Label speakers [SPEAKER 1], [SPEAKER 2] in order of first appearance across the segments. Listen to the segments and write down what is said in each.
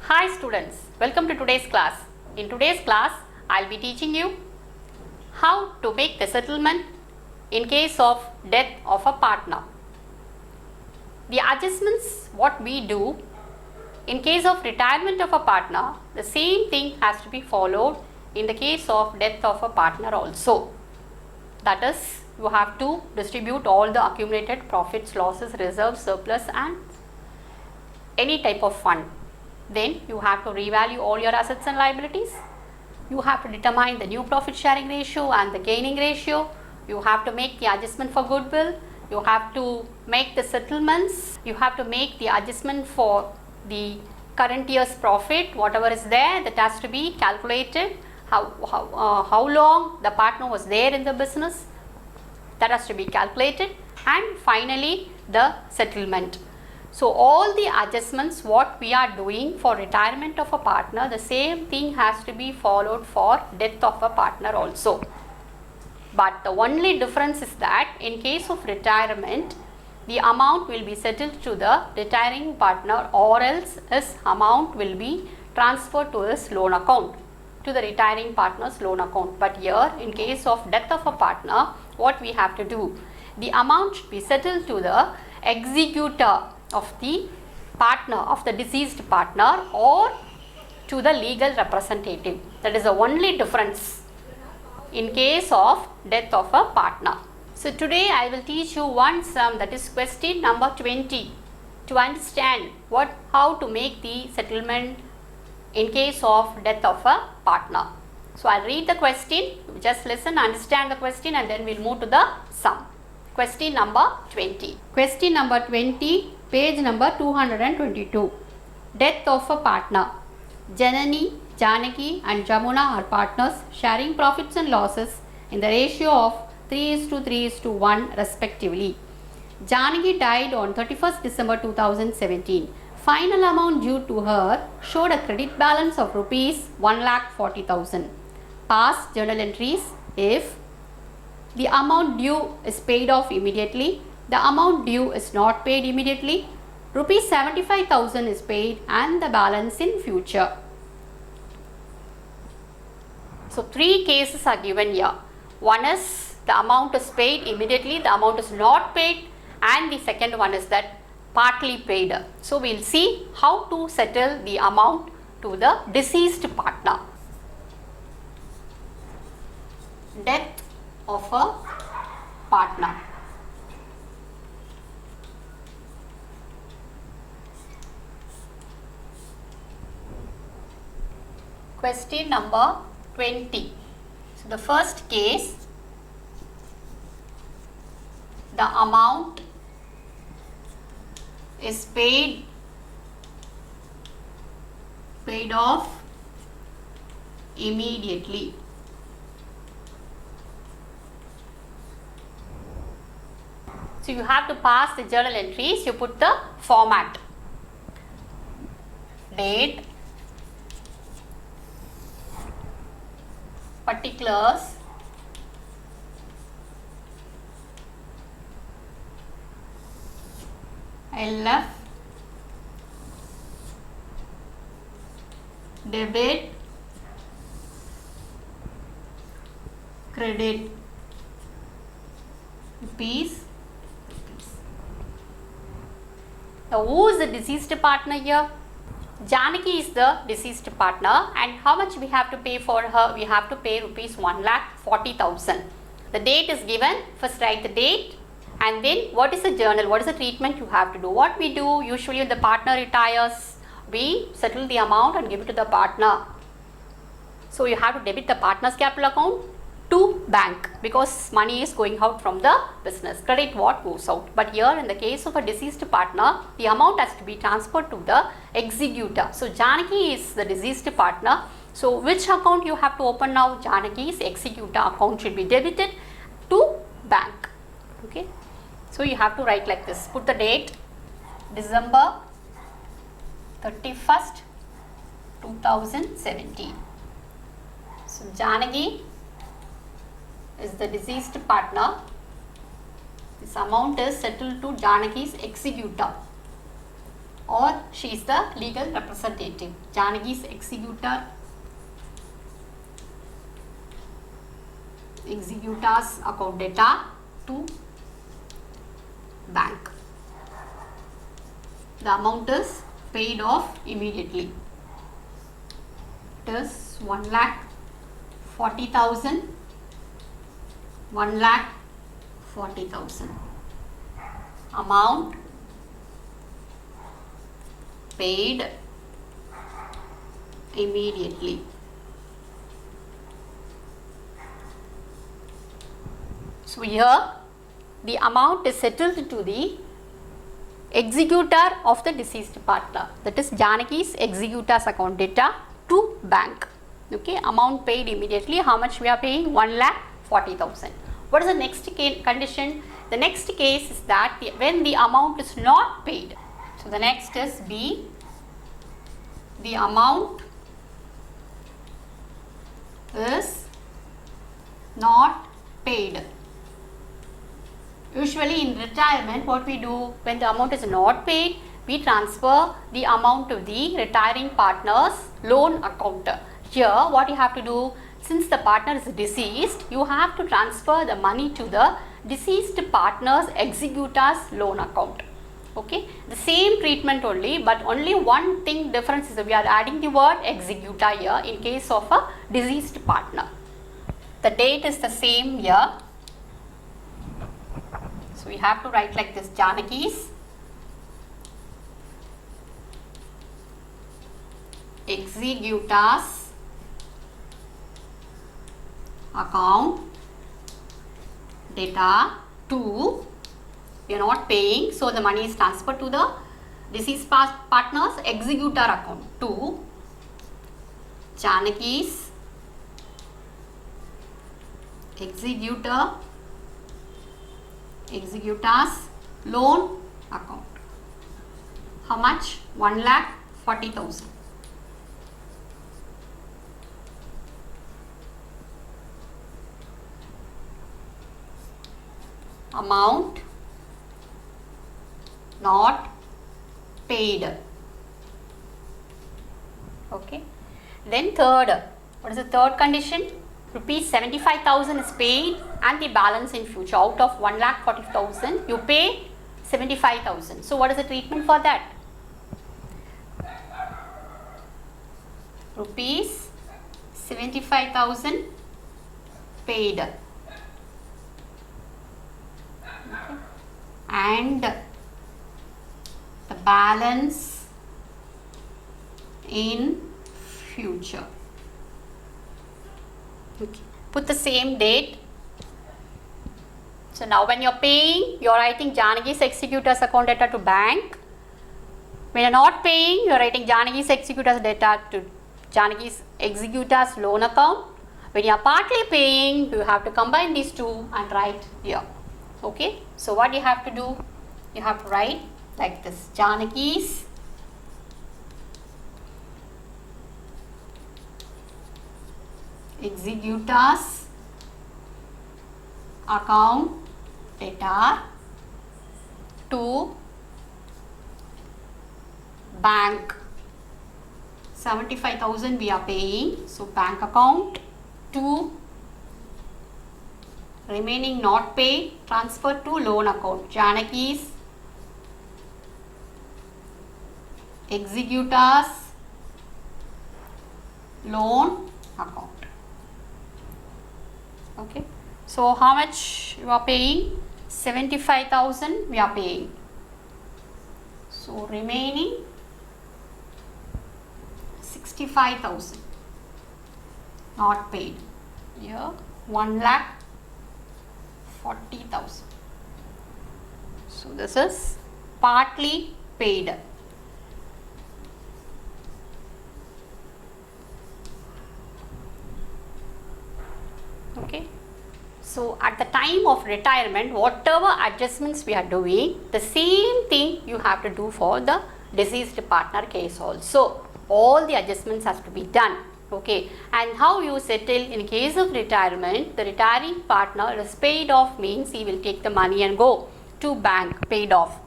[SPEAKER 1] Hi students, welcome to today's class. In today's class, I'll be teaching you how to make the settlement in case of death of a partner. The adjustments what we do in case of retirement of a partner, the same thing has to be followed in the case of death of a partner also. That is, you have to distribute all the accumulated profits, losses, reserves, surplus and any type of fund. Then you have to revalue all your assets and liabilities. You have to determine the new profit sharing ratio and the gaining ratio. You have to make the adjustment for goodwill. You have to make the settlements. You have to make the adjustment for the current year's profit, whatever is there, that has to be calculated. How long the partner was there in the business, that has to be calculated, and finally the settlement. So all the adjustments what we are doing for retirement of a partner, the same thing has to be followed for death of a partner also. But the only difference is that in case of retirement, the amount will be settled to the retiring partner, or else his amount will be transferred to his loan account, to the retiring partner's loan account. But here in case of death of a partner, what we have to do? The amount should be settled to the executor of the partner, of the deceased partner, or to the legal representative. That is the only difference in case of death of a partner. So today I will teach you one sum, that is question number 20, to understand how to make the settlement in case of death of a partner. So I'll read the question, just listen, understand the question, and then we'll move to the sum. Question number 20. Question number 20, page number 222. Death of a partner. Janani, Janaki and Jamuna are partners sharing profits and losses in the ratio of 3:3:1 respectively. Janaki died on 31st December 2017. Final amount due to her showed a credit balance of rupees 1,40,000. Past journal entries: if the amount due is paid off immediately, the amount due is not paid immediately, rupees 75,000 is paid and the balance in future. So three cases are given here. One is the amount is paid immediately, the amount is not paid, and the second one is that partly paid. So we will see how to settle the amount to the deceased partner. Death of a partner. Question number 20. So the first case, the amount is paid off immediately. So you have to pass the journal entries, you put the format. Date, particulars, LF, debit, credit, rupees. Now who is the deceased partner here? Janaki is the deceased partner, and how much we have to pay for her? We have to pay rupees 1,40,000. The date is given. First write the date, and then what is the journal, what is the treatment you have to do. What we do usually when the partner retires, we settle the amount and give it to the partner. So you have to debit the partner's capital account to bank, because money is going out from the business. Credit what goes out. But here in the case of a deceased partner, the amount has to be transferred to the executor. So Janaki is the deceased partner. So which account you have to open now? Janaki's executor account should be debited to bank. Okay. So you have to write like this. Put the date, December 31st, 2017. So Janaki is the deceased partner. This amount is settled to Janaki's executor. or she is the legal representative. Janaki's executor, executor's account data to bank. The amount is paid off immediately. It is 1,40,000. 1,40,000. Amount paid immediately. So here the amount is settled to the executor of the deceased partner, that is Janaki's executor's account data to bank. Okay, amount paid immediately. How much we are paying? 1,40,000. What is the next condition? The next case is that when the amount is not paid. So the next is B. The amount is not paid. Usually in retirement, what we do when the amount is not paid, we transfer the amount to the retiring partner's loan account. Here what you have to do, since the partner is deceased, you have to transfer the money to the deceased partner's executor's loan account. Okay, the same treatment only, but only one thing difference is that we are adding the word executor here in case of a deceased partner. The date is the same here. So we have to write like this: Janaki's executor's account data to, we are not paying, so the money is transferred to the deceased partner's executor account to Janaki's executor's loan account. How much? 1,40,000. Amount not paid. Okay. Then third, what is the third condition? Rupees 75,000 is paid and the balance in future. Out of 1,40,000, you pay 75,000. So what is the treatment for that? Rupees 75,000 paid. Okay. And the balance in future. Okay. Put the same date. So now when you are paying, you are writing Janaki's executor's account data to bank. When you are not paying, you are writing Janaki's executor's data to Janaki's executor's loan account. When you are partly paying, you have to combine these two and write here. Okay. So what you have to do? You have to write like this: Janaki's executor's account data to bank. 75,000 we are paying, so bank account to remaining not paid, transfer to loan account. Janaki's executor's loan account. Okay. So how much you are paying? 75,000 we are paying. So remaining 65,000 not paid. Here 1,40,000. So this is partly paid. Okay. So at the time of retirement, whatever adjustments we are doing, the same thing you have to do for the deceased partner case also. All the adjustments has to be done. Okay. And how you settle in case of retirement, the retiring partner is paid off means he will take the money and go to bank paid off.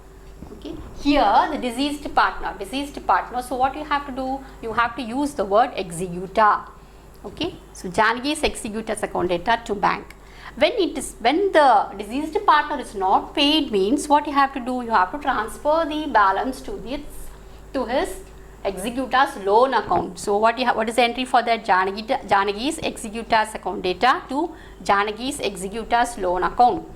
[SPEAKER 1] Okay. here the deceased partner. So what you have to do? You have to use the word executor. Okay. So Janaki's executors account data to bank. When the deceased partner is not paid means what you have to do? You have to transfer the balance to his executor's loan account. So what is the entry for that? Janaki's executor's account data to Janaki's executor's loan account.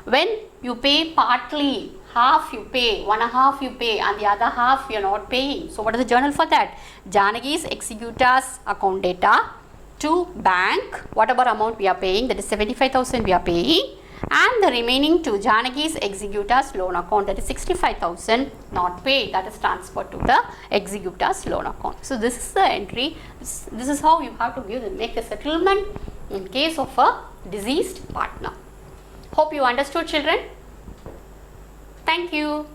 [SPEAKER 1] When you pay partly, half you pay, one half you pay and the other half you are not paying. So what is the journal for that? Janaki's executor's account data to bank, whatever amount we are paying, that is 75,000 we are paying, and the remaining to Janaki's executor's loan account, that is 65,000 not paid, that is transferred to the executor's loan account. So this is the entry. This is how you have to make a settlement in case of a deceased partner. Hope you understood, children. Thank you.